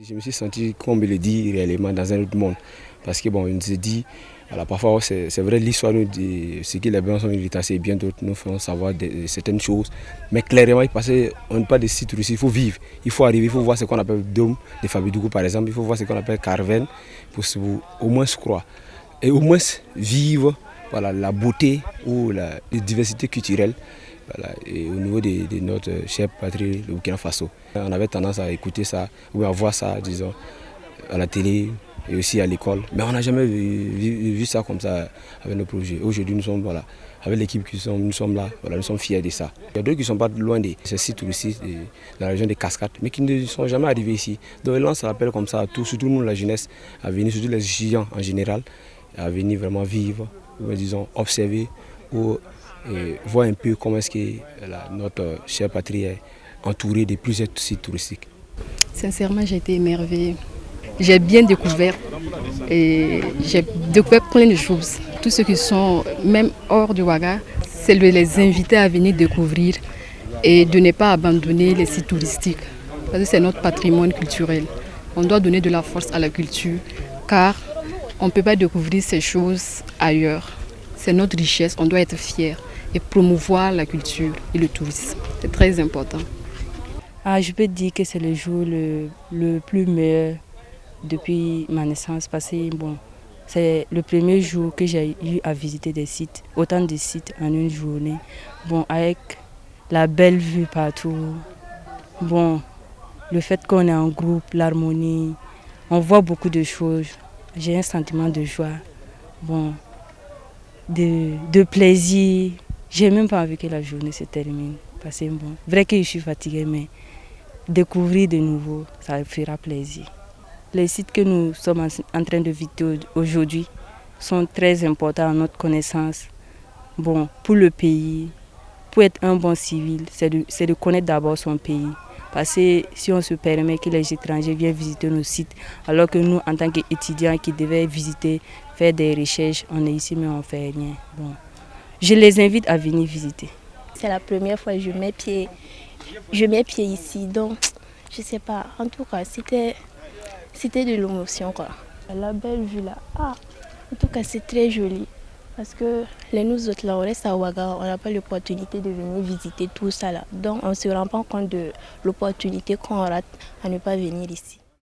Je me suis senti, comme il le dit réellement, dans un autre monde. Parce que bon, on se dit, voilà, parfois c'est vrai, l'histoire nous dit ce que les blancs sont militants, c'est bien d'autres nous font savoir certaines choses. Mais clairement, parce qu'on ne parle pas de sites touristiques, il faut vivre. Il faut arriver, il faut voir ce qu'on appelle Dôme de Fabidougou par exemple, il faut voir ce qu'on appelle Carven pour au moins se croire. Et au moins vivre voilà, la beauté ou la diversité culturelle. Voilà, et au niveau de notre chère patrie, le Burkina Faso. On avait tendance à écouter ça, ou à voir ça, disons, à la télé et aussi à l'école. Mais on n'a jamais vu ça comme ça avec nos projets. Aujourd'hui, nous sommes voilà, avec l'équipe nous sommes là, voilà, nous sommes fiers de ça. Il y a d'autres qui ne sont pas loin de ces sites touristiques de la région des Cascades, mais qui ne sont jamais arrivés ici. Donc on se rappelle comme ça à tous, surtout nous, la jeunesse, à venir, surtout les étudiants en général, à venir vraiment vivre, ou disons, observer, ou et voir un peu comment est-ce que notre chère patrie est entourée de plusieurs sites touristiques. Sincèrement, j'ai été émerveillée. J'ai bien découvert et j'ai découvert plein de choses. Tous ceux qui sont même hors du Ouaga, c'est de les inviter à venir découvrir et de ne pas abandonner les sites touristiques. Parce que c'est notre patrimoine culturel. On doit donner de la force à la culture car on ne peut pas découvrir ces choses ailleurs. C'est notre richesse, on doit être fiers et promouvoir la culture et le tourisme. C'est très important. Je peux dire que c'est le jour le plus meilleur depuis ma naissance parce que bon, c'est le premier jour que j'ai eu à visiter des sites, autant de sites en une journée. Bon, avec la belle vue partout, bon, le fait qu'on est en groupe, l'harmonie, on voit beaucoup de choses. J'ai un sentiment de joie, bon, de plaisir. J'ai même pas envie que la journée se termine. Parce que bon, vrai que je suis fatiguée, mais découvrir de nouveau, ça fera plaisir. Les sites que nous sommes en train de visiter aujourd'hui sont très importants à notre connaissance. Bon, pour le pays, pour être un bon civil, c'est de connaître d'abord son pays. Parce que si on se permet que les étrangers viennent visiter nos sites, alors que nous, en tant qu'étudiants qui devaient visiter, faire des recherches, on est ici mais on ne fait rien. Bon. Je les invite à venir visiter. C'est la première fois que je mets pied ici, donc je ne sais pas. En tout cas, c'était de l'émotion quoi. La belle vue là, en tout cas c'est très joli. Parce que nous autres là, on reste à Ouaga, on n'a pas l'opportunité de venir visiter tout ça là. Donc on ne se rend pas compte de l'opportunité qu'on rate à ne pas venir ici.